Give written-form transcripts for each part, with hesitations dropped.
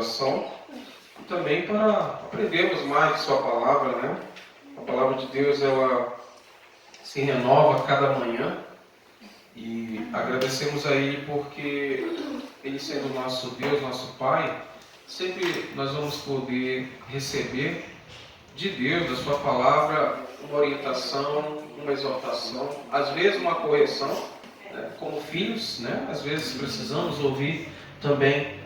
oração e também para aprendermos mais de sua palavra, né? A palavra de Deus, ela se renova a cada manhã e agradecemos a Ele porque Ele sendo nosso Deus, nosso Pai, sempre nós vamos poder receber de Deus, da sua palavra, uma orientação, uma exortação, às vezes uma correção, né? Como filhos, né? Às vezes precisamos ouvir também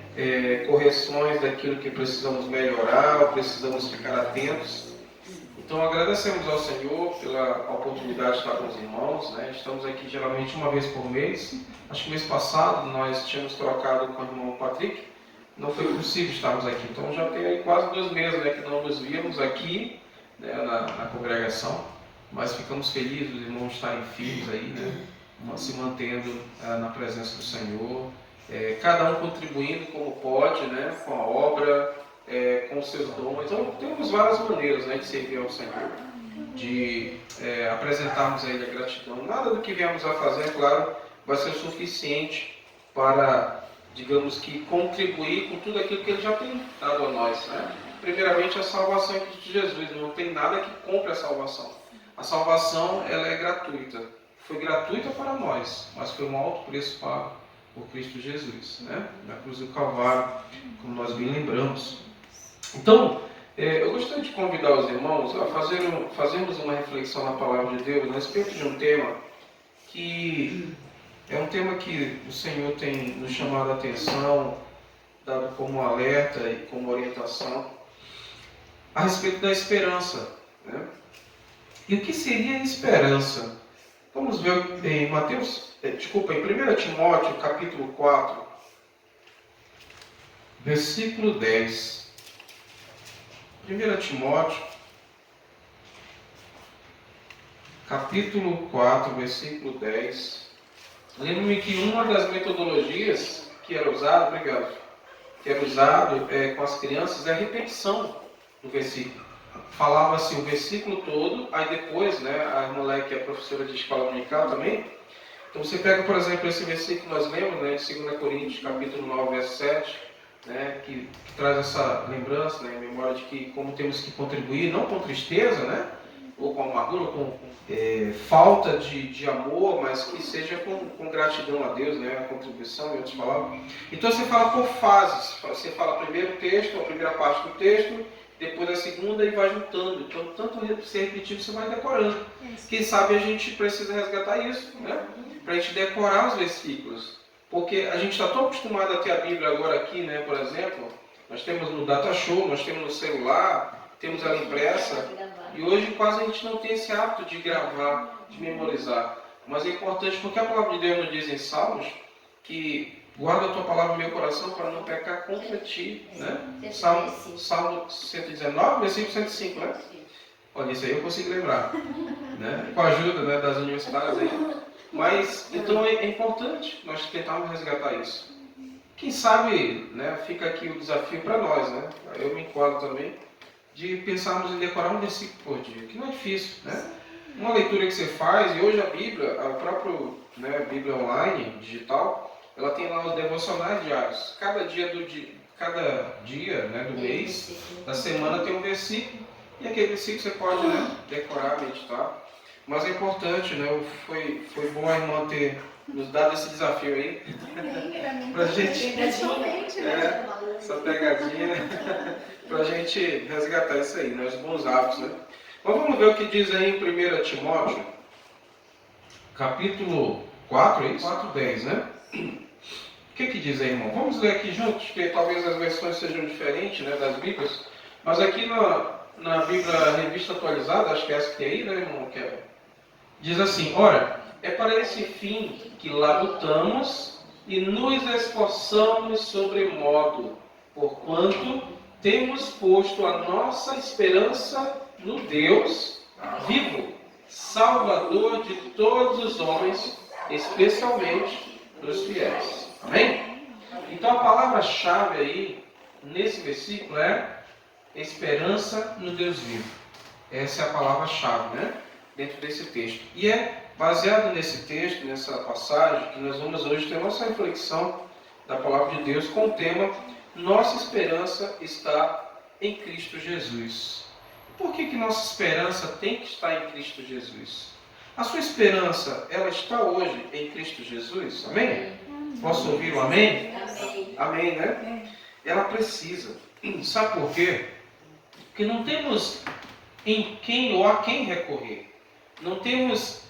correções daquilo que precisamos melhorar, ou precisamos ficar atentos. Então agradecemos ao Senhor pela oportunidade de estar com os irmãos, né? Estamos aqui geralmente uma vez por mês. Acho que mês passado nós tínhamos trocado com o irmão Patrick, não foi possível estarmos aqui. Então já tem aí quase 2 meses, né, que não nos víamos aqui, né, na congregação, mas ficamos felizes os irmãos estarem firmes aí, né, se mantendo na presença do Senhor, cada um contribuindo como pode, né, com a obra, com os seus dons. Então temos várias maneiras, né, de servir ao Senhor, de apresentarmos a Ele a gratidão. Nada do que viemos a fazer, claro, vai ser suficiente para, digamos que, contribuir com tudo aquilo que Ele já tem dado a nós, né? Primeiramente, a salvação em Cristo Jesus. Não tem nada que compre a salvação. A salvação, ela é gratuita. Foi gratuita para nós, mas foi um alto preço pago por Cristo Jesus, né? Na cruz do Calvário, como nós bem lembramos. Então, eu gostaria de convidar os irmãos a fazermos uma reflexão na palavra de Deus a respeito de um tema que é um tema que o Senhor tem nos chamado a atenção, dado como alerta e como orientação, a respeito da esperança, né? E o que seria a esperança? Vamos ver em em 1 Timóteo, capítulo 4, versículo 10. 1 Timóteo, capítulo 4, versículo 10. Lembro-me que uma das metodologias que era usado com as crianças é a repetição do versículo. Falava-se o versículo todo, aí depois, né, a moleque é professora de escola dominical também. Então você pega, por exemplo, esse versículo que nós lemos, né, de 2 Coríntios, capítulo 9, verso 7, né, que traz essa lembrança, né, em memória de que como temos que contribuir, não com tristeza, né, ou com amargura, ou com falta de amor, mas que seja com gratidão a Deus, né, a contribuição, em outras palavras. Então você fala por fases, você fala primeiro o texto, a primeira parte do texto, depois a segunda e vai juntando. Então, tanto ser repetido, você vai decorando. Quem sabe a gente precisa resgatar isso, né, para a gente decorar os versículos. Porque a gente está tão acostumado a ter a Bíblia agora aqui, né, por exemplo, nós temos no Data Show, nós temos no celular, temos ela impressa, e hoje quase a gente não tem esse hábito de gravar, de memorizar. Mas é importante porque a palavra de Deus nos diz em Salmos que guarda a tua palavra no meu coração para não pecar contra ti, né? Salmo 119, versículo 105, né? Olha, isso aí eu consigo lembrar, né? Com a ajuda, né, das universitárias aí. Mas, então é importante nós tentarmos resgatar isso. Quem sabe, né, fica aqui o desafio para nós, né? Eu me enquadro também, de pensarmos em decorar um versículo por dia, que não é difícil, né? Uma leitura que você faz, e hoje a Bíblia, a própria, né, Bíblia online, digital, ela tem lá os devocionais diários. Cada dia, né, do mês, da semana tem um versículo, e aquele versículo você pode, né, decorar, meditar. Mas é importante, né? Foi bom a irmã ter nos dado esse desafio aí. Pra gente. Essa pegadinha, né? Pra gente resgatar isso aí, né? Os bons hábitos, né? Mas vamos ver o que diz aí em 1 Timóteo, capítulo 4, é isso? 4:10, né? O que diz aí, irmão? Vamos ler aqui juntos, porque talvez as versões sejam diferentes, né, das Bíblias. Mas aqui na Bíblia Revista Atualizada, acho que é essa que tem aí, né, irmão? Diz assim: ora, é para esse fim que labutamos e nos esforçamos sobremodo, porquanto temos posto a nossa esperança no Deus vivo, Salvador de todos os homens, especialmente dos fiéis. Amém? Então a palavra-chave aí, nesse versículo, é esperança no Deus vivo. Essa é a palavra-chave, né? Dentro desse texto. E é baseado nesse texto, nessa passagem, que nós vamos hoje ter a nossa reflexão da palavra de Deus com o tema nossa esperança está em Cristo Jesus. Por que nossa esperança tem que estar em Cristo Jesus? A sua esperança, ela está hoje em Cristo Jesus? Amém? Posso ouvir um amém? Amém. Amém, né? Ela precisa. Sabe por quê? Porque não temos em quem ou a quem recorrer. Não temos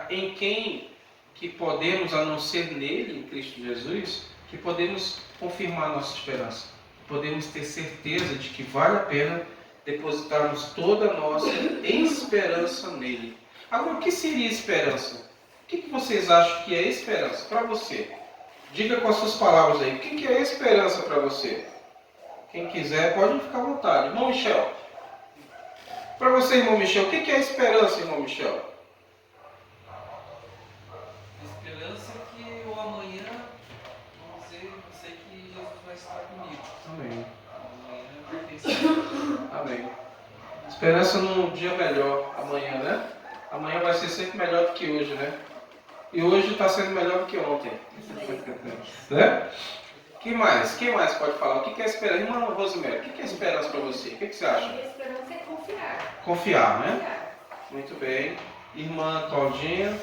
em quem que podemos, a não ser nele, em Cristo Jesus, que podemos confirmar nossa esperança. Podemos ter certeza de que vale a pena depositarmos toda a nossa esperança nele. Agora, o que seria esperança? O que vocês acham que é esperança para você? Diga com as suas palavras aí. O que é esperança para você? Quem quiser pode ficar à vontade. Irmão Michel. Para você, irmão Michel, o que é esperança, irmão Michel? Esperança é que o amanhã, eu sei que Jesus vai estar comigo. Amém. Amanhã vai ter esperança. Amém. Esperança num dia melhor, amanhã, né? Amanhã vai ser sempre melhor do que hoje, né? E hoje está sendo melhor do que ontem. Né? Quem mais pode falar? O que é esperança? Irmã Rosemary, o que é esperança para você? O que você acha? A esperança é confiar. Confiar, né? Confiar. Muito bem. Irmã Claudinha,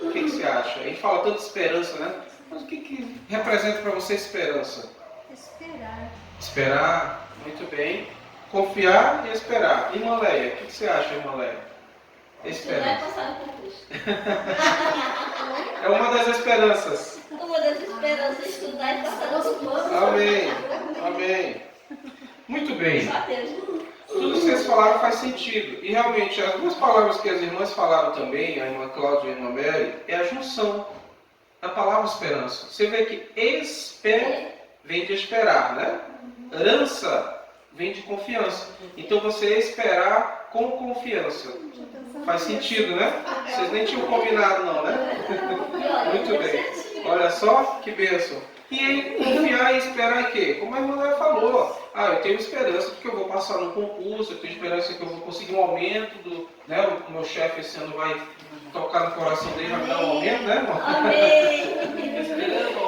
o que você acha? A gente fala tanto de esperança, né? Mas o que representa para você esperança? Esperar. Esperar, muito bem. Confiar e esperar. Irmã Leia, o que você acha, irmã Leia? Estudar e Esperança. passar no concurso. É uma das esperanças. Uma das esperanças, estudar e passar no concurso. Amém. Amém. Muito bem. Só Deus. Tudo que vocês falaram faz sentido. E realmente, as duas palavras que as irmãs falaram também, a irmã Cláudia e a irmã Mary, é a junção da palavra esperança. Você vê que vem de esperar, né? Rança vem de confiança. Então você esperar com confiança. Faz sentido, né? Vocês nem tinham combinado não, né? Muito bem. Olha só que bênção. E aí, confiar e esperar em quê? Como a irmã Léa falou. Eu tenho esperança de que eu vou passar no concurso, eu tenho esperança de que eu vou conseguir um aumento, né? O meu chefe esse ano vai tocar no coração dele, vai me dar um aumento, né, irmão? Amém.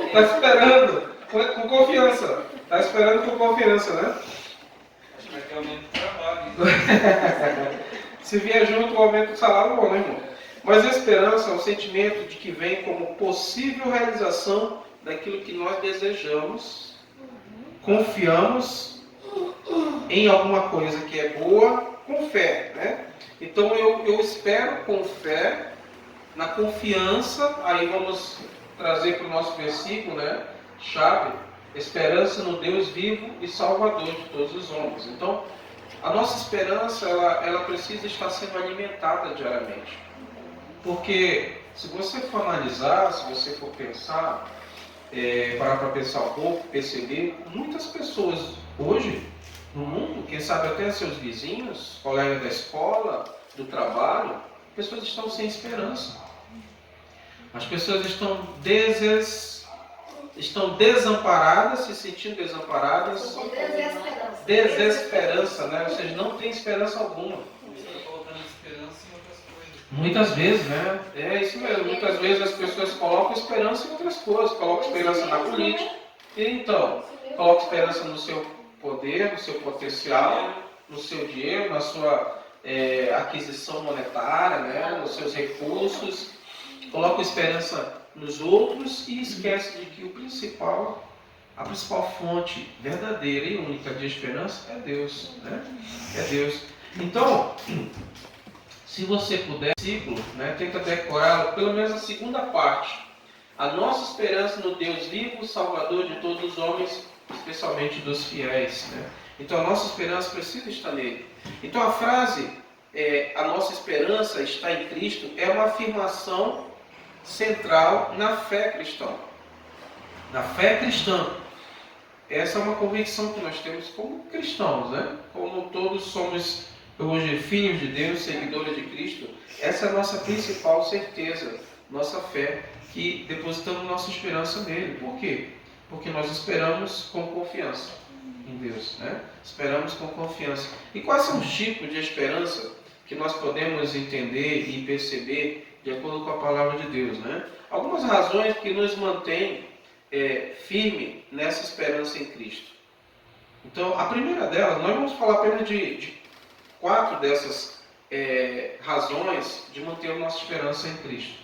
Está esperando, com confiança. Está esperando com confiança, né? Acho que vai ter aumento de trabalho. Se vier junto o aumento do salário, bom, né, irmão? Mas a esperança é um sentimento de que vem como possível realização daquilo que nós desejamos, confiamos em alguma coisa que é boa, com fé, né? Então eu espero com fé, na confiança, aí vamos trazer para o nosso versículo, né? Chave, esperança no Deus vivo e Salvador de todos os homens. Então, a nossa esperança, ela precisa estar sendo alimentada diariamente. Porque, se você for analisar, se você for pensar, parar para pensar um pouco, perceber, muitas pessoas hoje, no mundo, quem sabe até seus vizinhos, colegas da escola, do trabalho, pessoas estão sem esperança. As pessoas estão desamparadas, se sentindo desamparadas, desesperança, né? Ou seja, não tem esperança alguma. Você está colocando esperança em outras coisas. Muitas vezes, né? É isso mesmo. Muitas vezes as pessoas colocam esperança em outras coisas. Colocam esperança na política. E então, colocam esperança no seu poder, no seu potencial, no seu dinheiro, na sua aquisição monetária, né? Nos seus recursos. Colocam esperança nos outros e esquecem de que a principal fonte verdadeira e única de esperança é Deus, né? É Deus. Então, se você puder, versículo, né, tenta decorá-lo, pelo menos a segunda parte. A nossa esperança no Deus vivo, Salvador de todos os homens, especialmente dos fiéis, né? Então a nossa esperança precisa estar nele. Então a frase, a nossa esperança está em Cristo, é uma afirmação central na fé cristã. Na fé cristã. Essa é uma convicção que nós temos como cristãos, né? Como todos somos hoje filhos de Deus, seguidores de Cristo, essa é a nossa principal certeza, nossa fé, que depositamos nossa esperança nele. Por quê? Porque nós esperamos com confiança em Deus, né? Esperamos com confiança. E quais são os tipos de esperança que nós podemos entender e perceber de acordo com a palavra de Deus, né? Algumas razões que nos mantêm firme nessa esperança em Cristo. Então, a primeira delas, nós vamos falar apenas de 4 dessas razões de manter a nossa esperança em Cristo.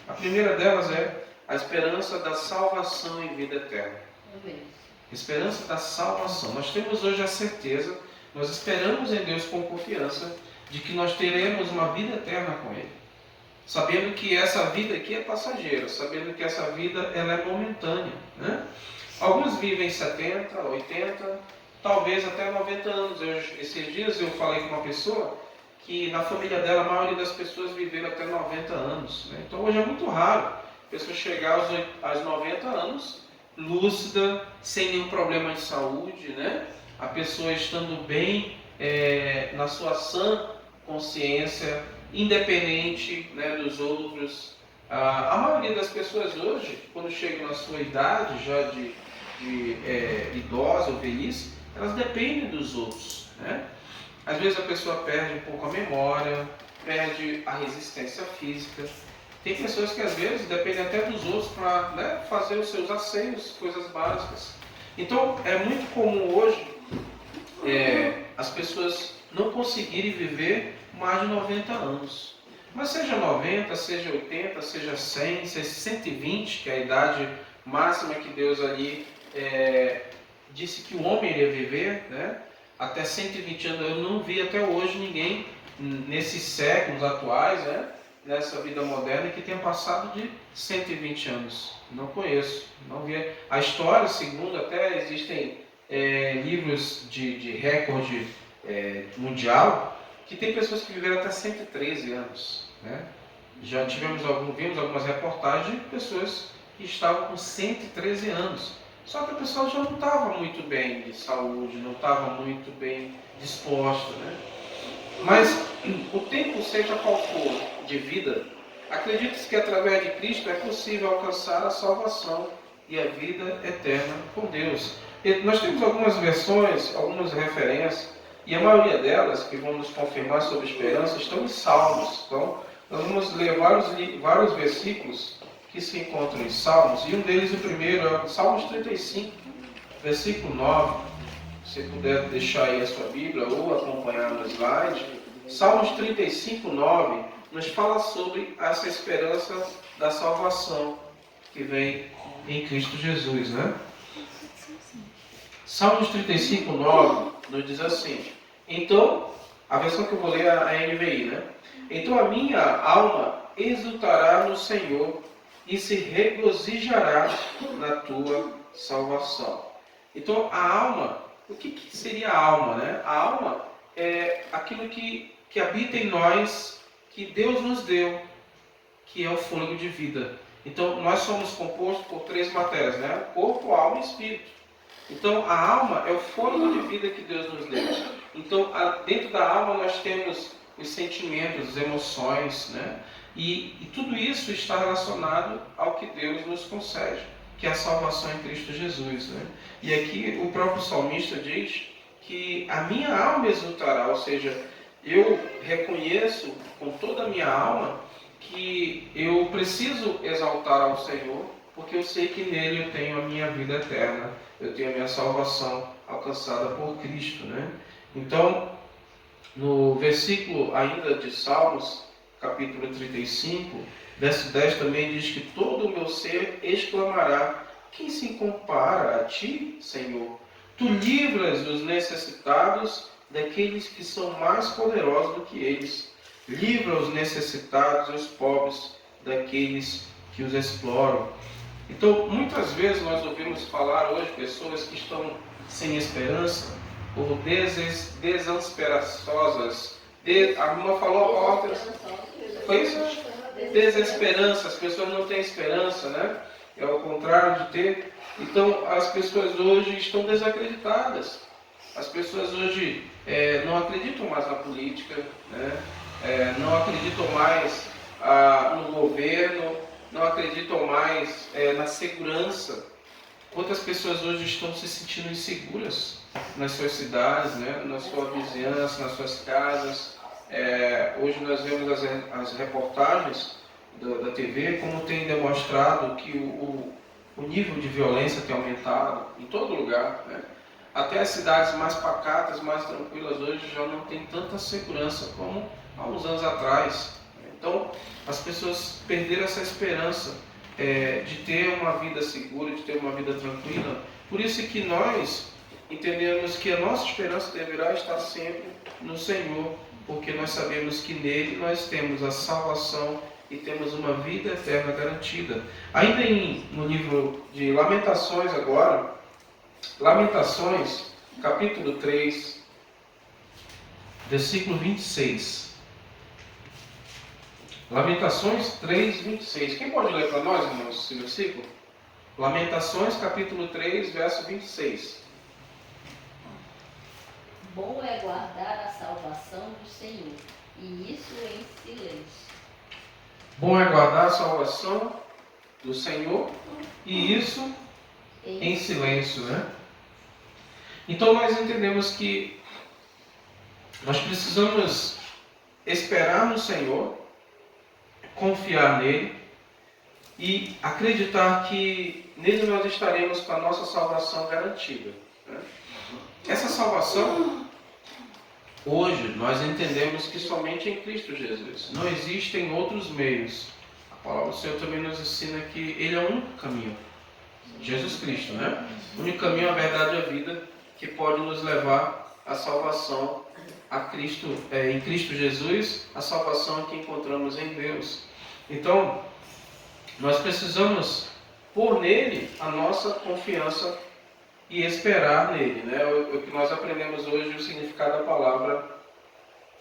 A primeira delas é a esperança da salvação em vida eterna. Amém. Esperança da salvação. Nós temos hoje a certeza, nós esperamos em Deus com confiança, de que nós teremos uma vida eterna com Ele. Sabendo que essa vida aqui é passageira, sabendo que essa vida ela é momentânea, né? Alguns vivem 70, 80, talvez até 90 anos. Esses dias eu falei com uma pessoa que na família dela a maioria das pessoas viveram até 90 anos. Né? Então hoje é muito raro a pessoa chegar aos 90 anos lúcida, sem nenhum problema de saúde, né? A pessoa estando bem na sua sã consciência, independente, né, dos outros. A maioria das pessoas hoje, quando chegam na sua idade já de idosa ou velhice, elas dependem dos outros, né? Às vezes a pessoa perde um pouco a memória, perde a resistência física. Tem pessoas que às vezes dependem até dos outros para, né, fazer os seus asseios, coisas básicas. Então é muito comum hoje as pessoas não conseguirem viver mais de 90 anos. Mas seja 90, seja 80, seja 100, seja 120, que é a idade máxima que Deus ali disse que o homem iria viver, né? Até 120 anos. Eu não vi até hoje ninguém nesses séculos atuais, né, nessa vida moderna, que tenha passado de 120 anos. Não conheço, não vi. A história, segundo, até existem livros de recorde mundial, que tem pessoas que viveram até 113 anos. Né? Já vimos algumas reportagens de pessoas que estavam com 113 anos. Só que a pessoa já não estava muito bem de saúde, não estava muito bem disposta. Né? Mas o tempo, seja qual for, de vida, acredite-se que através de Cristo é possível alcançar a salvação e a vida eterna com Deus. E nós temos algumas versões, algumas referências, e a maioria delas, que vão nos confirmar sobre esperança, estão em Salmos. Então, nós vamos ler vários versículos que se encontram em Salmos, e um deles, o primeiro, é o Salmos 35, versículo 9. Se puder deixar aí a sua Bíblia ou acompanhar no slide. Salmos 35, 9, nos fala sobre essa esperança da salvação que vem em Cristo Jesus, né? Salmos 35, 9 nos diz assim. Então, a versão que eu vou ler é a NVI, né? Então a minha alma exultará no Senhor e se regozijará na tua salvação. Então a alma, o que seria a alma, né? A alma é aquilo que habita em nós, que Deus nos deu, que é o fôlego de vida. Então nós somos compostos por 3 matérias, né? Corpo, alma e espírito. Então a alma é o fôlego de vida que Deus nos deu. Então dentro da alma nós temos os sentimentos, as emoções, né? E tudo isso está relacionado ao que Deus nos concede, que é a salvação em Cristo Jesus, né? E aqui o próprio salmista diz que a minha alma exultará, ou seja, eu reconheço com toda a minha alma que eu preciso exaltar ao Senhor, porque eu sei que nele eu tenho a minha vida eterna, eu tenho a minha salvação alcançada por Cristo, né? Então, no versículo ainda de Salmos, capítulo 35, verso 10 também diz que todo o meu ser exclamará: quem se compara a ti, Senhor? Tu livras os necessitados daqueles que são mais poderosos do que eles. Livra os necessitados e os pobres daqueles que os exploram. Então, muitas vezes nós ouvimos falar hoje pessoas que estão sem esperança ou desesperançosas. A irmã falou a palavra. Foi isso? Desesperança. As pessoas não têm esperança, né? É o contrário de ter. Então, as pessoas hoje estão desacreditadas. As pessoas hoje não acreditam mais na política, né? Não acreditam mais no governo, não acreditam mais na segurança. Quantas pessoas hoje estão se sentindo inseguras nas suas cidades, né? Na sua vizinhança, nas suas casas. Hoje nós vemos as reportagens da TV, como tem demonstrado que o nível de violência tem aumentado em todo lugar, né? até as cidades mais pacatas, mais tranquilas hoje já não tem tanta segurança como há uns anos atrás. Então, as pessoas perderam essa esperança de ter uma vida segura, de ter uma vida tranquila. Por isso que nós entendemos que a nossa esperança deverá estar sempre no Senhor, porque nós sabemos que nele nós temos a salvação e temos uma vida eterna garantida. Ainda no livro de Lamentações agora, Lamentações, capítulo 3, versículo 26. Lamentações 3, 26. Quem pode ler para nós, irmãos, esse versículo? Lamentações, capítulo 3, verso 26. Bom é guardar a salvação do Senhor, e isso em silêncio. Bom é guardar a salvação do Senhor, e isso em silêncio, né? Então nós entendemos que nós precisamos esperar no Senhor, confiar nele e acreditar que nele nós estaremos com a nossa salvação garantida, né? Essa salvação, hoje, nós entendemos que somente em Cristo Jesus. Não existem outros meios. A palavra do Senhor também nos ensina que Ele é o único caminho. Jesus Cristo, né? O único caminho, a verdade e a vida que pode nos levar à salvação a Cristo, em Cristo Jesus, a salvação que encontramos em Deus. Então, nós precisamos pôr nele a nossa confiança e esperar nele, né? O que nós aprendemos hoje, o significado da palavra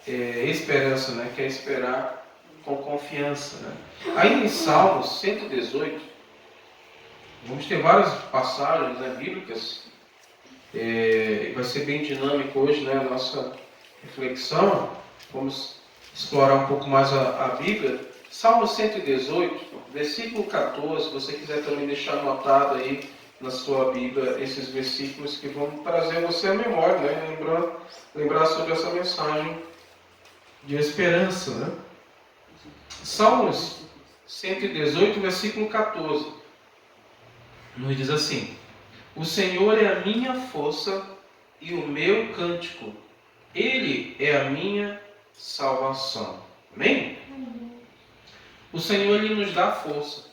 esperança, né? Que é esperar com confiança, né? Aí em Salmos 118, vamos ter várias passagens, né, bíblicas. Vai ser bem dinâmico hoje, né, a nossa reflexão. Vamos explorar um pouco mais a Bíblia. Salmo 118, versículo 14, se você quiser também deixar anotado aí na sua Bíblia esses versículos que vão trazer você à memória, né? Lembrar sobre essa mensagem de esperança, né? Salmos 118, versículo 14, nos diz assim: o Senhor é a minha força e o meu cântico, Ele é a minha salvação. Amém? O Senhor, Ele nos dá força.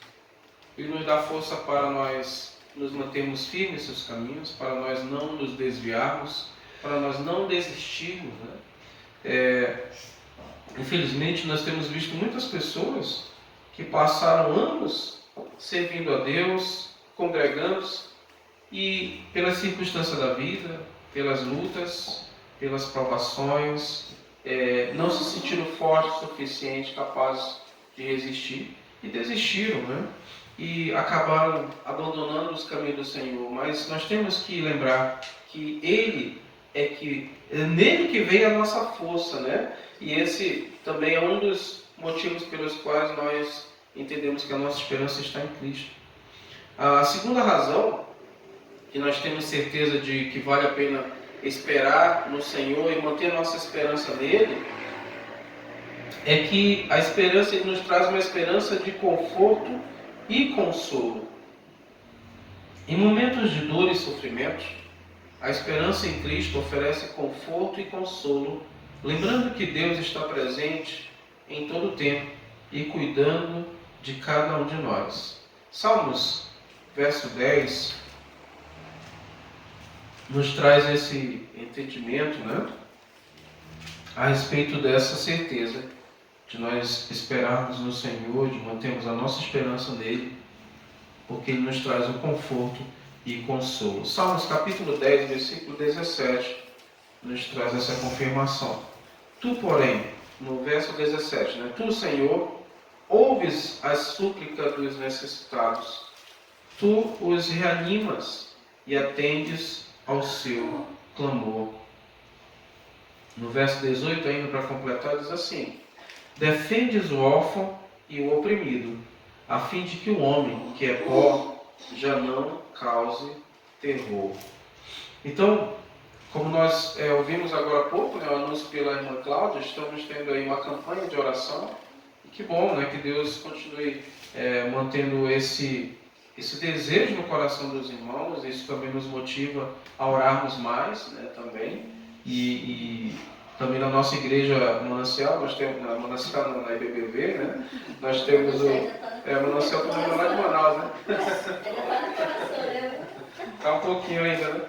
Ele nos dá força para nós nos mantermos firmes em seus caminhos, para nós não nos desviarmos, para nós não desistirmos, né? Infelizmente, nós temos visto muitas pessoas que passaram anos servindo a Deus, congregando-se, e pela circunstância da vida, pelas lutas, pelas provações, não se sentiram fortes o suficiente, capazes de resistir, e desistiram, né? E acabaram abandonando os caminhos do Senhor. Mas nós temos que lembrar que é nele que vem a nossa força, né? E esse também é um dos motivos pelos quais nós entendemos que a nossa esperança está em Cristo. A segunda razão que nós temos certeza de que vale a pena esperar no Senhor e manter nossa esperança nele é que a esperança nos traz uma esperança de conforto e consolo. Em momentos de dor e sofrimento, a esperança em Cristo oferece conforto e consolo, lembrando que Deus está presente em todo o tempo e cuidando de cada um de nós. Salmos, verso 10, nos traz esse entendimento, né, a respeito dessa certeza de nós esperarmos no Senhor, de mantermos a nossa esperança nele, porque Ele nos traz o conforto e consolo. Salmos capítulo 10, versículo 17, nos traz essa confirmação. Tu, porém, no verso 17, né? Tu, Senhor, ouves as súplicas dos necessitados, tu os reanimas e atendes ao seu clamor. No verso 18, ainda para completar, diz assim: defendes o órfão e o oprimido, a fim de que o homem, que é pó, já não cause terror. Então, como nós ouvimos agora há pouco, né, o anúncio pela irmã Cláudia, estamos tendo aí uma campanha de oração. E que bom, né, que Deus continue mantendo esse esse desejo no coração dos irmãos. Isso também nos motiva a orarmos mais, né, também. E também na nossa igreja Manancial, nós temos, na Manancial, na IBBV, né, nós temos Manancial também é lá de Manaus, né? Tá um pouquinho ainda, né?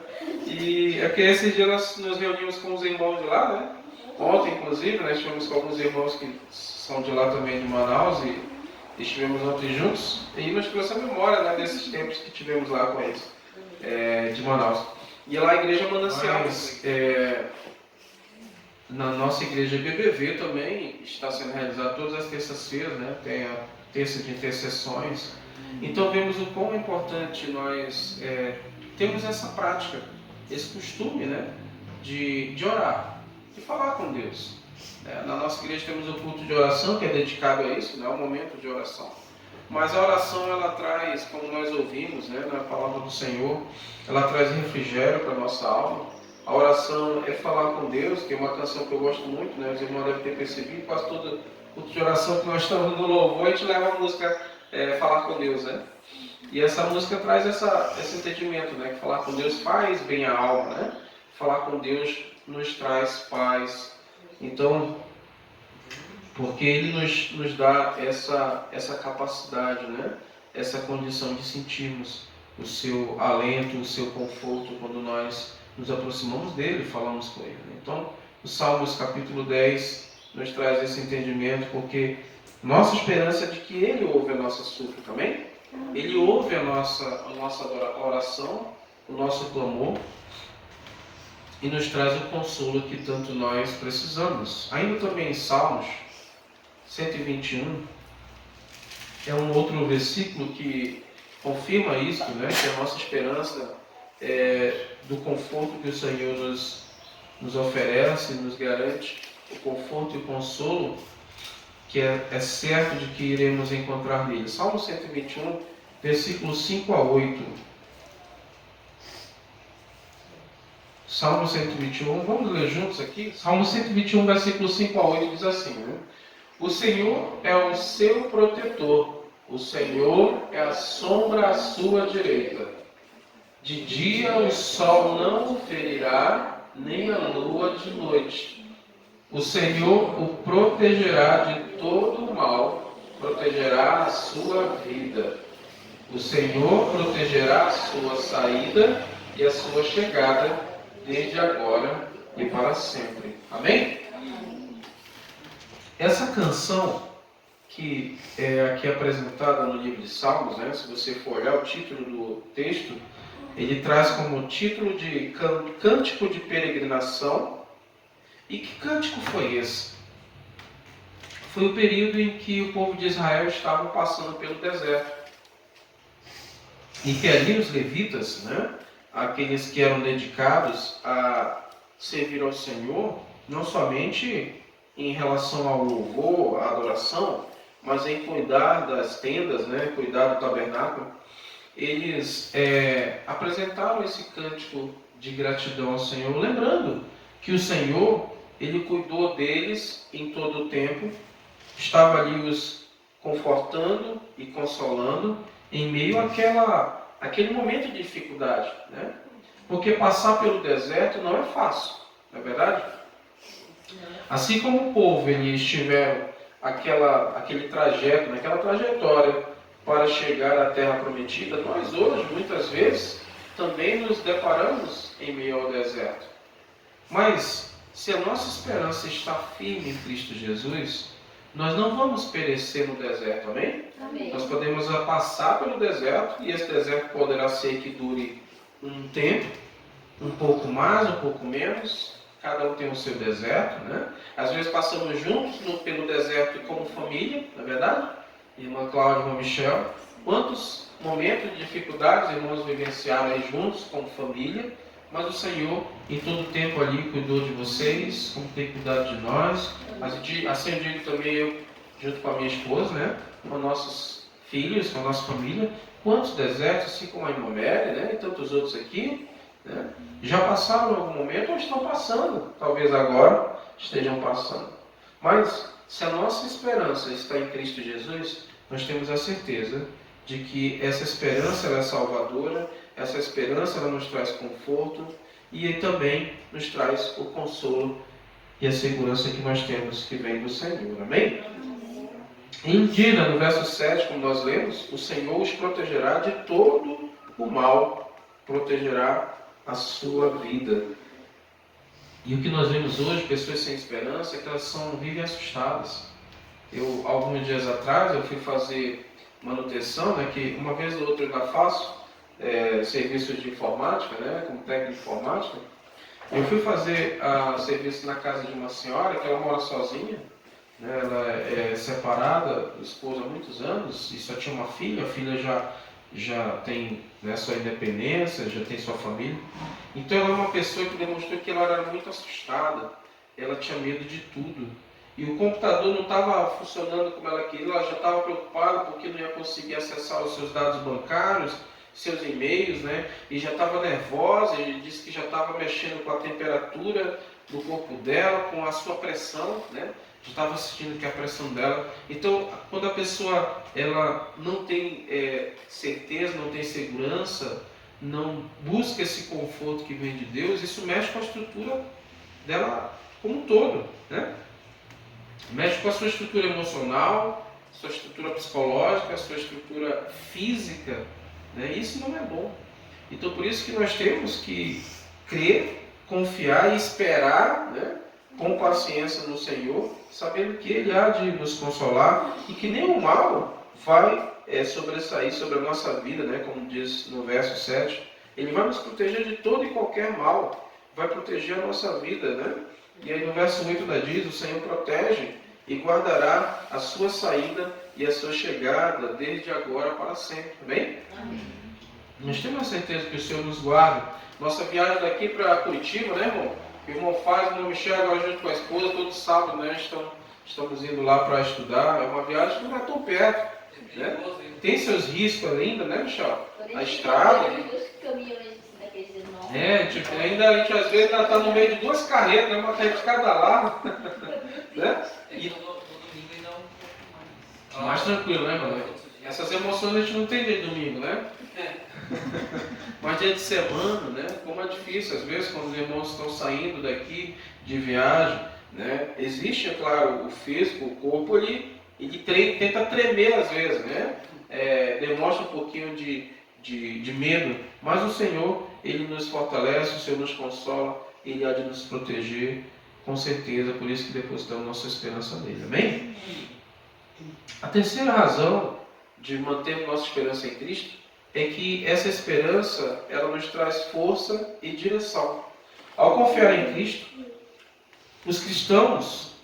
E é que esses dias nós nos reunimos com os irmãos de lá, né? Ontem, inclusive, nós estivemos com alguns irmãos que são de lá também, de Manaus, e estivemos ontem juntos, e nós tivemos essa memória, né, desses tempos que tivemos lá com eles, de Manaus. E lá a igreja Manancial, na nossa igreja BBV também está sendo realizado todas as terças-feiras, né? Tem a terça de intercessões. Então vemos o quão importante nós temos essa prática, esse costume, né, de orar, de falar com Deus. Na nossa igreja temos o culto de oração, que é dedicado a isso, né, o momento de oração. Mas a oração, ela traz, como nós ouvimos, né, na palavra do Senhor, ela traz refrigério para a nossa alma. A oração é falar com Deus, que é uma canção que eu gosto muito, né, os irmãos devem ter percebido, quase todo culto de oração que nós estamos no louvor, a gente leva a música falar com Deus, né? E essa música traz esse entendimento, né, que falar com Deus faz bem a alma, né? Falar com Deus nos traz paz. Então, porque Ele nos dá essa capacidade, né? Essa condição de sentirmos o seu alento, o seu conforto quando nós nos aproximamos dEle e falamos com Ele. Né? Então, o Salmos capítulo 10 nos traz esse entendimento, porque nossa esperança é de que Ele ouve a nossa súplica, amém? Ele ouve a nossa oração, o nosso clamor, e nos traz o consolo que tanto nós precisamos. Ainda também em Salmos 121, é um outro versículo que confirma isso, né? Que a nossa esperança do conforto que o Senhor nos oferece, nos garante, o conforto e o consolo que é certo de que iremos encontrar nele. Salmo 121, versículos 5 a 8. Salmo 121, vamos ler juntos aqui? Salmo 121, versículos 5 a 8 diz assim, né? O Senhor é o seu protetor, o Senhor é a sombra à sua direita. De dia o sol não o ferirá, nem a lua de noite. O Senhor o protegerá de todo o mal, protegerá a sua vida. O Senhor protegerá a sua saída e a sua chegada, desde agora e para sempre. Amém? Essa canção que é aqui apresentada no livro de Salmos, né? Se você for olhar o título do texto, ele traz como título de Cântico de Peregrinação. E que cântico foi esse? Foi o período em que o povo de Israel estava passando pelo deserto. E que ali os levitas, né, aqueles que eram dedicados a servir ao Senhor, não somente em relação ao louvor, à adoração, mas em cuidar das tendas, né, cuidar do tabernáculo, eles apresentaram esse cântico de gratidão ao Senhor, lembrando que o Senhor, Ele cuidou deles em todo o tempo, estava ali os confortando e consolando em meio àquele momento de dificuldade, né? Porque passar pelo deserto não é fácil, não é verdade? Assim como o povo, eles tiveram aquele trajeto, naquela trajetória para chegar à terra prometida, nós hoje, muitas vezes, também nos deparamos em meio ao deserto. Mas, se a nossa esperança está firme em Cristo Jesus, nós não vamos perecer no deserto, amém? Amém. Nós podemos passar pelo deserto, e esse deserto poderá ser que dure um tempo, um pouco mais, um pouco menos, cada um tem o seu deserto, né? Às vezes passamos juntos pelo deserto como família, não é verdade? Irmã Cláudia e irmã Michel. Quantos momentos de dificuldades irmãos vivenciaram aí juntos como família, mas o Senhor em todo tempo ali cuidou de vocês, como tem cuidado de nós. Assim eu digo também eu, junto com a minha esposa, né? Com nossos filhos, com a nossa família. Quantos desertos, assim como a irmã Mary, né? E tantos outros aqui, né? Já passaram em algum momento ou estão passando, talvez agora estejam passando. Mas se a nossa esperança está em Cristo Jesus, nós temos a certeza de que essa esperança ela é salvadora, essa esperança ela nos traz conforto e também nos traz o consolo e a segurança que nós temos que vem do Senhor. Amém? Indina, no verso 7, como nós lemos, o Senhor os protegerá de todo o mal, protegerá a sua vida. E o que nós vemos hoje, pessoas sem esperança, é que elas vivem assustadas. Alguns dias atrás, eu fui fazer manutenção, né, que uma vez ou outra eu ainda faço serviço de informática, né, como técnico de informática. Eu fui fazer serviço na casa de uma senhora que ela mora sozinha, né, ela é separada do esposo há muitos anos e só tinha uma filha, a filha já tem, né, sua independência, já tem sua família. Então ela é uma pessoa que demonstrou que ela era muito assustada, ela tinha medo de tudo. E o computador não estava funcionando como ela queria, ela já estava preocupada porque não ia conseguir acessar os seus dados bancários, seus e-mails, né? E já estava nervosa, e disse que já estava mexendo com a temperatura do corpo dela, com a sua pressão, né? Já estava sentindo que a pressão dela. Então, quando a pessoa ela não tem certeza, não tem segurança, não busca esse conforto que vem de Deus, isso mexe com a estrutura dela como um todo, né? Mexe com a sua estrutura emocional, sua estrutura psicológica, sua estrutura física, né? Isso não é bom. Então por isso que nós temos que crer, confiar e esperar, né, com paciência no Senhor, sabendo que Ele há de nos consolar e que nenhum mal vai sobressair sobre a nossa vida, né, como diz no verso 7. Ele vai nos proteger de todo e qualquer mal, vai proteger a nossa vida, né? E aí no verso 8 da diz, o Senhor protege e guardará a sua saída e a sua chegada desde agora para sempre. Amém? Amém. Nós temos a certeza que o Senhor nos guarda. Nossa viagem daqui para Curitiba, né, irmão? O irmão faz, o irmão Michel agora junto com a esposa, todo sábado, né? Estamos indo lá para estudar. É uma viagem que não é tão perto, né? Tem seus riscos ainda, né, Michel? A estrada. Ainda a gente às vezes está no meio de duas carretas, né? Uma carreta de cada lado. Né? E no domingo ainda é um pouco mais. Mais tranquilo, né, mano? Essas emoções a gente não tem dia de domingo, né? Mas dia de semana, né? Como é difícil, às vezes, quando os irmãos estão saindo daqui de viagem, né? Existe, é claro, o físico, o corpo, ele tenta tremer às vezes, né? Demonstra um pouquinho de medo, mas o Senhor, Ele nos fortalece, o Senhor nos consola, Ele há de nos proteger, com certeza, por isso que depositamos nossa esperança nele. Amém? A terceira razão de manter nossa esperança em Cristo é que essa esperança, ela nos traz força e direção. Ao confiar em Cristo, os cristãos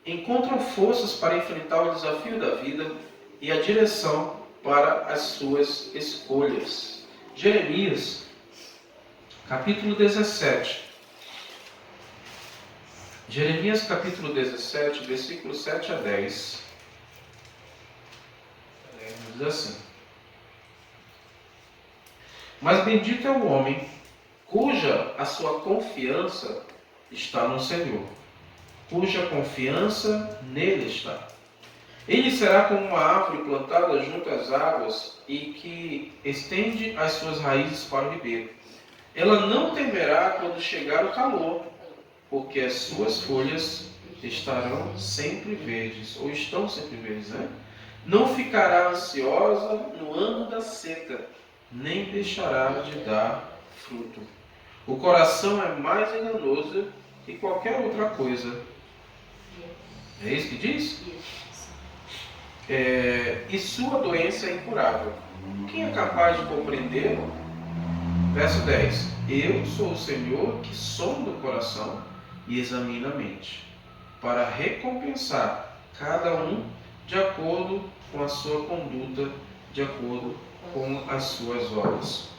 encontram forças para enfrentar o desafio da vida e a direção para as suas escolhas. Jeremias, capítulo 17. Jeremias capítulo 17, versículos 7 a 10. Diz assim: Mas bendito é o homem cuja a sua confiança está no Senhor, cuja confiança nele está. Ele será como uma árvore plantada junto às águas e que estende as suas raízes para o ribeiro. Ela não temerá quando chegar o calor, porque as suas folhas estarão sempre verdes, ou estão sempre verdes, né? Não ficará ansiosa no ano da seca, nem deixará de dar fruto. O coração é mais enganoso que qualquer outra coisa. É isso que diz? E sua doença é incurável. Quem é capaz de compreender? Verso 10. Eu sou o Senhor que sonda o coração e examina a mente, para recompensar cada um de acordo com a sua conduta, de acordo com as suas obras.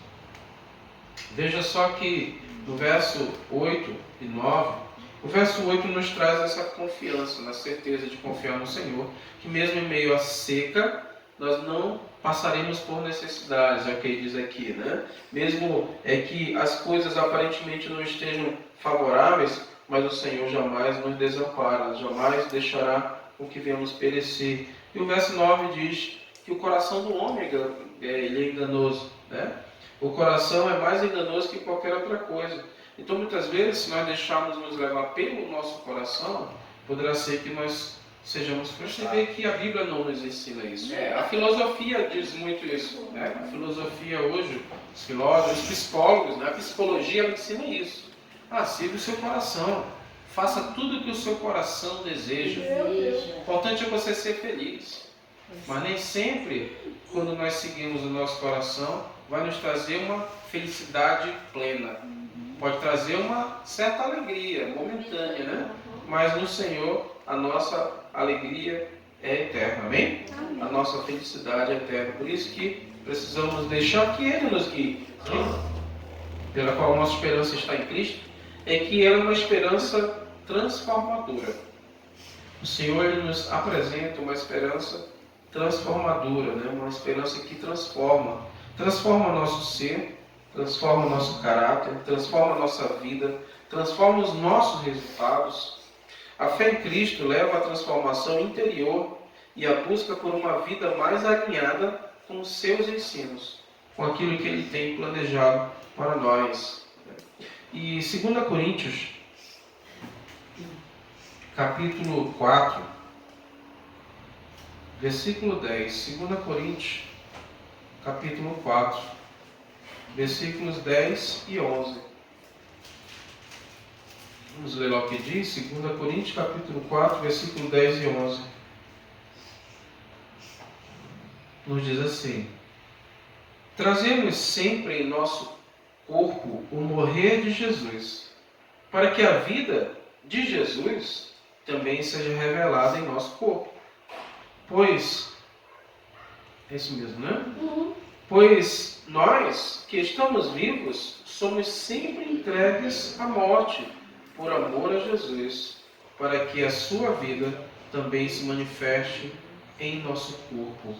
Veja só que no verso 8 e 9, o verso 8 nos traz essa confiança, na certeza de confiar no Senhor, que mesmo em meio à seca, nós não passaremos por necessidades, é o que ele diz aqui, né? Mesmo que as coisas aparentemente não estejam favoráveis, mas o Senhor jamais nos desampara, jamais deixará com que venhamos perecer. E o verso 9 diz que que o coração do homem ele é enganoso, né? O coração é mais enganoso que qualquer outra coisa. Então, muitas vezes, se nós deixarmos nos levar pelo nosso coração, poderá ser que nós sejamos frustrados. Você vê que a Bíblia não nos ensina isso. A filosofia diz muito isso, né? A filosofia hoje, os filósofos, os psicólogos, né? A psicologia ela ensina isso. Siga o seu coração. Faça tudo o que o seu coração deseja. O importante é você ser feliz. Mas nem sempre, quando nós seguimos o nosso coração, vai nos trazer uma felicidade plena. Pode trazer uma certa alegria momentânea, né? Mas no Senhor, a nossa alegria é eterna, amém? A nossa felicidade é eterna. Por isso que precisamos deixar que Ele nos guie. Pela qual a nossa esperança está em Cristo, é que ela é uma esperança transformadora. O Senhor ele nos apresenta uma esperança transformadora, né? Uma esperança que transforma nosso ser, transforma nosso caráter, transforma nossa vida, transforma os nossos resultados. A fé em Cristo leva à transformação interior e à busca por uma vida mais alinhada com os seus ensinos, com aquilo que Ele tem planejado para nós. E 2 Coríntios, capítulo 4, versículo 10. 2 Coríntios, capítulo 4, versículos 10 e 11. Vamos ler lá o que diz, 2 Coríntios, capítulo 4, versículo 10 e 11. Nos diz assim: trazemos sempre em nosso corpo o morrer de Jesus, para que a vida de Jesus também seja revelada em nosso corpo. Pois, é isso mesmo, né? Pois nós que estamos vivos somos sempre entregues à morte por amor a Jesus, para que a sua vida também se manifeste em nosso corpo.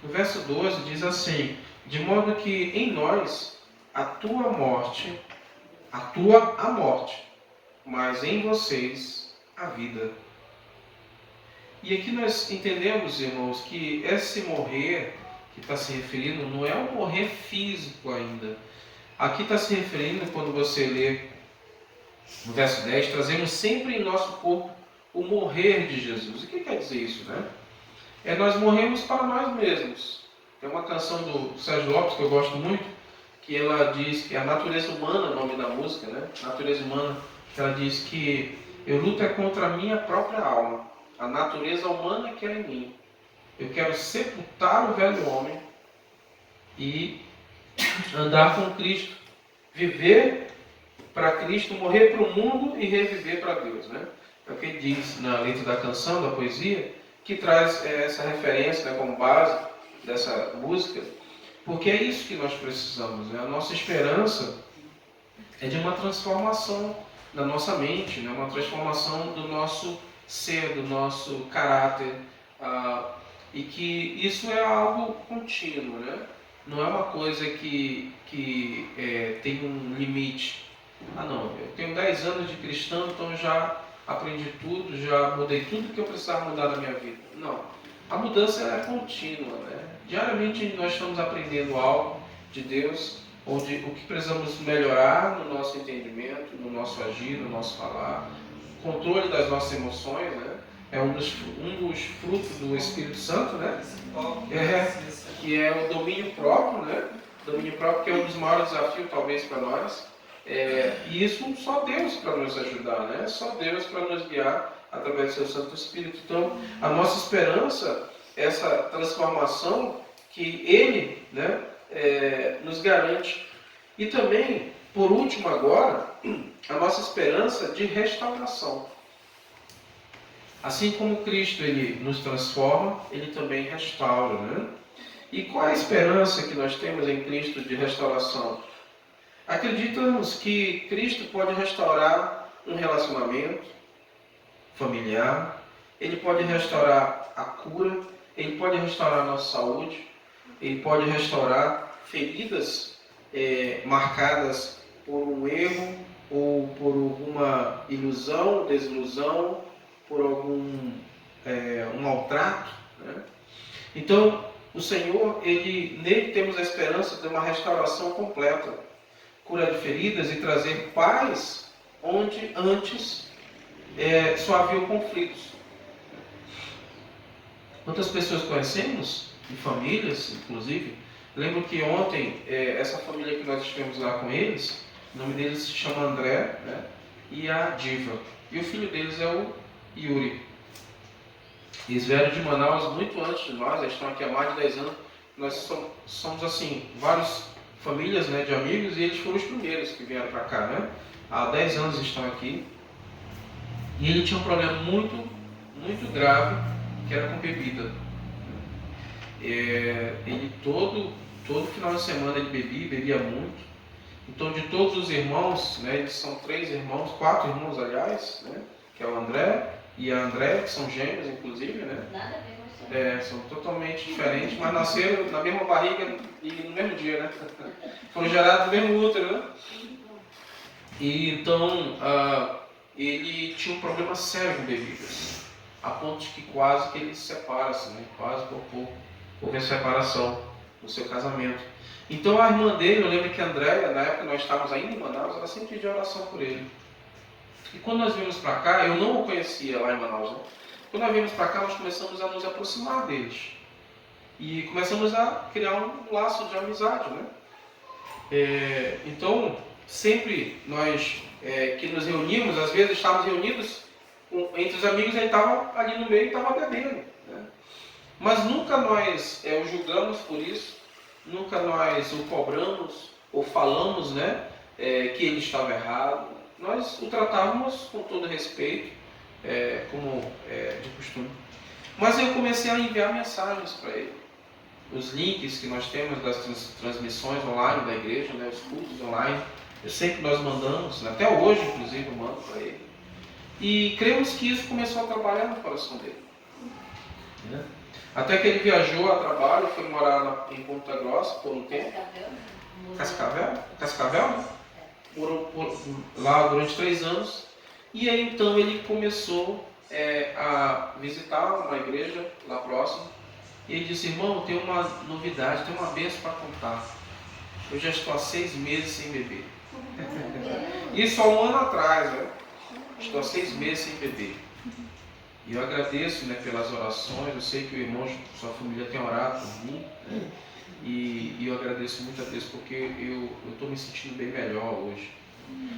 No verso 12 diz assim: de modo que em nós atua a morte, mas em vocês a vida. E aqui nós entendemos, irmãos, que esse morrer que está se referindo não é um morrer físico ainda. Aqui está se referindo, quando você lê no verso 10, trazemos sempre em nosso corpo o morrer de Jesus. O que quer dizer isso, né? Nós morremos para nós mesmos. Tem uma canção do Sérgio Lopes que eu gosto muito, que ela diz que a natureza humana, o nome da música, né? Natureza humana, ela diz que eu luto contra a minha própria alma, a natureza humana que é em mim. Eu quero sepultar o velho homem e andar com Cristo, viver para Cristo, morrer para o mundo e reviver para Deus, né? É o que ele diz na letra da canção, da poesia, que traz essa referência, né, como base dessa música, porque é isso que nós precisamos, né? A nossa esperança é de uma transformação da nossa mente, né? Uma transformação do nosso ser, do nosso caráter, e que isso é algo contínuo, né? Não é uma coisa que tem um limite. Não, eu tenho 10 anos de cristão, então já aprendi tudo, já mudei tudo que eu precisava mudar na minha vida. Não, a mudança é contínua, né? Diariamente nós estamos aprendendo algo de Deus, onde o que precisamos melhorar no nosso entendimento, no nosso agir, no nosso falar, controle das nossas emoções, né? É um dos frutos do Espírito Santo, né? Que é o domínio próprio, né? Domínio próprio que é um dos maiores desafios, talvez, para nós. E isso só Deus para nos ajudar, né? Só Deus para nos guiar através do seu Santo Espírito. Então, a nossa esperança, essa transformação que Ele, né, nos garante. E também, por último agora, a nossa esperança de restauração. Assim como Cristo ele nos transforma, Ele também restaura, né? E qual é a esperança que nós temos em Cristo de restauração? Acreditamos que Cristo pode restaurar um relacionamento familiar, Ele pode restaurar a cura, Ele pode restaurar a nossa saúde, Ele pode restaurar feridas marcadas por um erro ou por alguma ilusão, desilusão, por algum um maltrato, né? Então, o Senhor, nele temos a esperança de uma restauração completa, cura de feridas e trazer paz onde antes só havia conflitos. Quantas pessoas conhecemos, de famílias, inclusive. Lembro que ontem, essa família que nós estivemos lá com eles, o nome deles se chama André, né? E a Diva. E o filho deles é o Yuri. Eles vieram de Manaus muito antes de nós, eles estão aqui há mais de 10 anos. Nós somos assim, várias famílias, né, de amigos, e eles foram os primeiros que vieram para cá, né? Há 10 anos estão aqui. E ele tinha um problema muito, muito grave, que era com bebida. Ele todo final de semana ele bebia muito. Então, de todos os irmãos, né, eles são 4 irmãos, aliás, né, que é o André e a André, que são gêmeos, inclusive, né? Nada a ver com isso. São totalmente diferentes, mas nasceram na mesma barriga e no mesmo dia, né? Foram gerados no mesmo útero, né? E então, ele tinha um problema sério com bebidas, a ponto de que quase que ele se separa, assim, né? Quase por pouco houve a separação no seu casamento. Então a irmã dele, eu lembro que a Andréia, na época que nós estávamos ainda em Manaus, ela sempre pedia oração por ele. E quando nós viemos para cá, eu não o conhecia lá em Manaus, né? Quando nós viemos para cá, nós começamos a nos aproximar deles. E começamos a criar um laço de amizade, né? Então, sempre nós que nos reunimos, às vezes estávamos reunidos entre os amigos, ele estava ali no meio e estava bebendo, né? Mas nunca nós o julgamos por isso, nunca nós o cobramos ou falamos, né, que ele estava errado. Nós o tratávamos com todo respeito, como de costume. Mas eu comecei a enviar mensagens para ele. Os links que nós temos das transmissões online da igreja, né, os cultos online, eu sei que nós mandamos, né, até hoje inclusive eu mando para ele. E cremos que isso começou a trabalhar no coração dele, né? Até que ele viajou a trabalho, foi morar em Ponta Grossa por um tempo. Cascavel, né? Lá durante 3 anos. E aí então ele começou a visitar uma igreja lá próximo. E ele disse: irmão, tem uma novidade, tem uma bênção para contar. Eu já estou há 6 meses sem beber. Isso há 1 ano atrás, né? Estou há 6 meses sem beber. E eu agradeço, né, pelas orações. Eu sei que o irmão, sua família tem orado por mim, né? E eu agradeço muito a Deus porque eu estou me sentindo bem melhor hoje.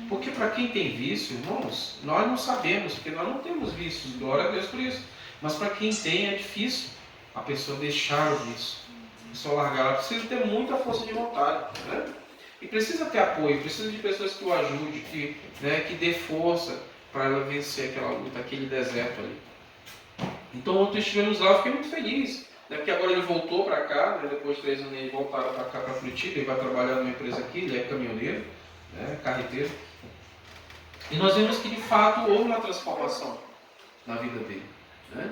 Porque para quem tem vício, irmãos, nós não sabemos, porque nós não temos vícios, glória a Deus por isso. Mas para quem tem é difícil a pessoa deixar o vício, a pessoa largar. Ela precisa ter muita força de vontade, né? E precisa ter apoio, precisa de pessoas que o ajudem, que dê força para ela vencer aquela luta, aquele deserto ali. Então ontem estivemos lá, eu fiquei muito feliz, né, porque agora ele voltou para cá, né, depois de 3 anos ele voltaram para cá, para Curitiba, ele vai trabalhar numa empresa aqui, ele é caminhoneiro, né, carreteiro. E nós vemos que de fato houve uma transformação na vida dele, né?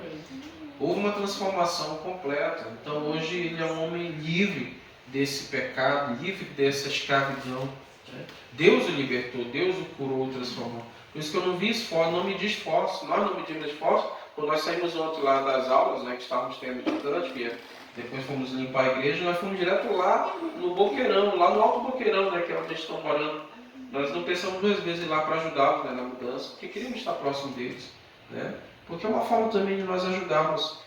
Houve uma transformação completa. Então hoje ele é um homem livre desse pecado, livre dessa escravidão, né? Deus o libertou, Deus o curou, o transformou. Por isso que eu não vi esforço, não medi esforço, nós não medimos esforço. Quando nós saímos ontem lá das aulas, né, que estávamos tendo de cântico, depois fomos limpar a igreja, nós fomos direto lá no Boqueirão, lá no Alto Boqueirão, né, que é onde eles estão morando. Nós não pensamos 2 vezes ir lá para ajudá-los, né, na mudança, porque queríamos estar próximo deles, né, porque é uma forma também de nós ajudarmos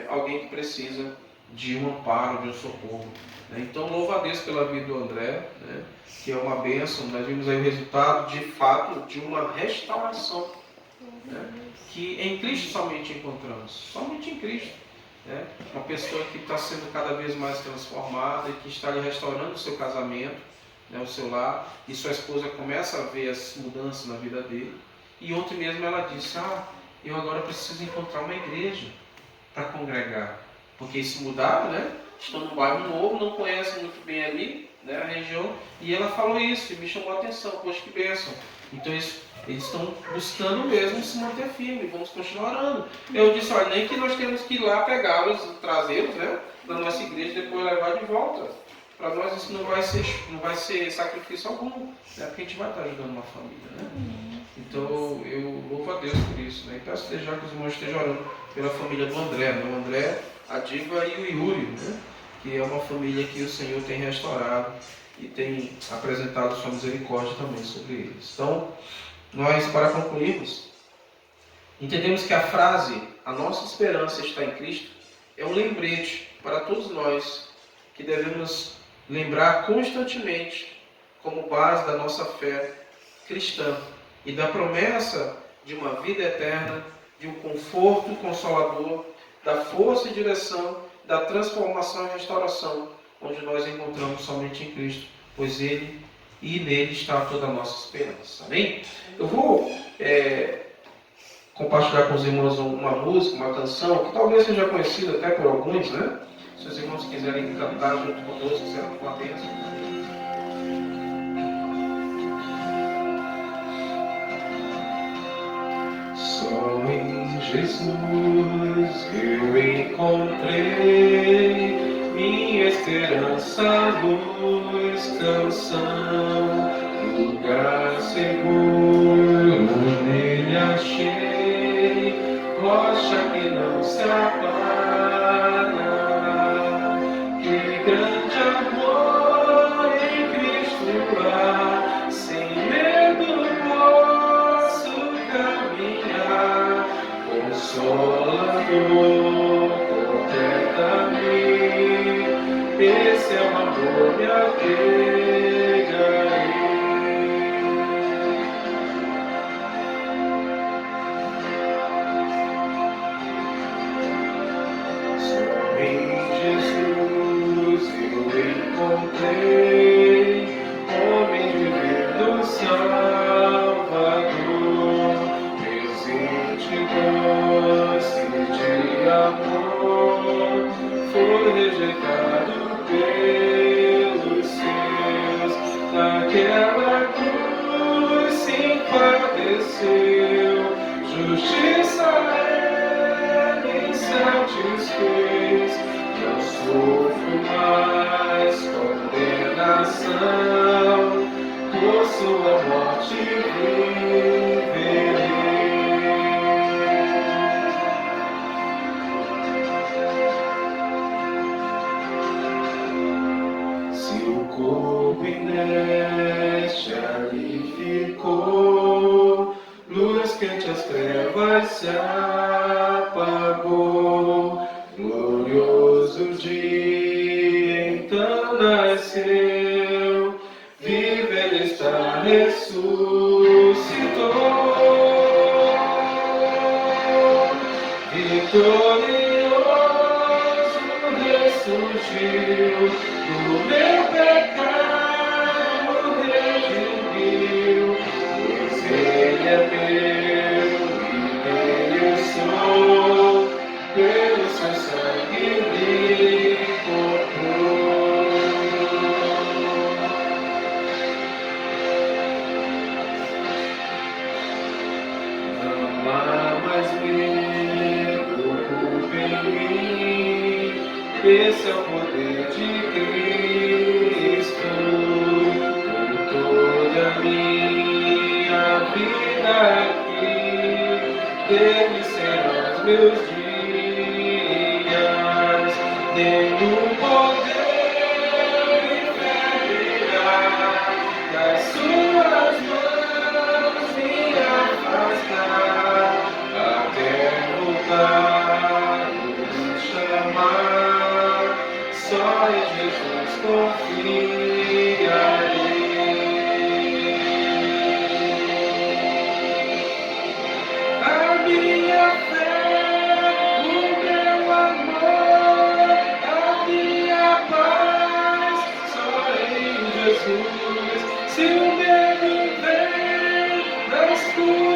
alguém que precisa de um amparo, de um socorro, né. Então louva a Deus pela vida do André, né, que é uma bênção. Nós vimos aí o resultado de fato de uma restauração, né, que em Cristo somente encontramos, somente em Cristo, né? Uma pessoa que está sendo cada vez mais transformada e que está lhe restaurando o seu casamento, né, o seu lar, e sua esposa começa a ver as mudanças na vida dele. E ontem mesmo ela disse: eu agora preciso encontrar uma igreja para congregar, porque eles se mudaram, né? Estão num bairro novo, não conhecem muito bem ali, né, a região, e ela falou isso e me chamou a atenção. Poxa, que bênção. Então eles estão buscando mesmo se manter firme, vamos continuar orando. Eu disse: olha, nem que nós temos que ir lá pegá-los, trazê-los, né, na nossa igreja e depois levar de volta. Para nós isso não vai ser sacrifício algum, né, porque a gente vai estar ajudando uma família, né? Então eu louvo a Deus por isso, né, e peço desde já que os irmãos estejam orando pela família do André, né? O André a Diva e o Yuri, né? Que é uma família que o Senhor tem restaurado e tem apresentado sua misericórdia também sobre eles. Então, nós, para concluirmos, entendemos que a frase "a nossa esperança está em Cristo" é um lembrete para todos nós que devemos lembrar constantemente como base da nossa fé cristã e da promessa de uma vida eterna, de um conforto consolador, da força e direção, da transformação e restauração, onde nós encontramos somente em Cristo, pois Ele e nele está toda a nossa esperança. Amém? Eu vou compartilhar com os irmãos uma música, uma canção, que talvez seja conhecida até por alguns, né? Se os irmãos quiserem cantar junto conosco, será uma bênção. Só em Jesus eu encontrei minha esperança, luz, canção, lugar seguro nele achei, rocha que não se abala. Que grande amor em Cristo há, sem medo posso caminhar, consolador, completa-me, esse é o amor, me apegarei. Só em Jesus eu encontrei homem divino Salvador, presente doce de amor, foi rejeitado pelos seus, naquela cruz se padeceu, justiça ele satisfez, não sofro mais condenação, por sua morte viverei. Se o corpo inerte ali ficou, luz quente as trevas se apagou, glorioso dia então nasceu, vive ele está, ressuscitou, vitorioso ressurgiu, do meu pecado redimiu, pois ele é meu e dele sou, pelo seu sangue me comprou. Não há mais medo, culpa em mim, esse é o poder de Cristo, por toda a minha vida aqui, dele serão os meus dias, nenhum poder me ferirá, das suas mãos me afastar, até voltar e me chamar, só em Jesus confiarei. A minha fé, o meu amor, a minha paz, só em Jesus. Se o medo vem na escuridão,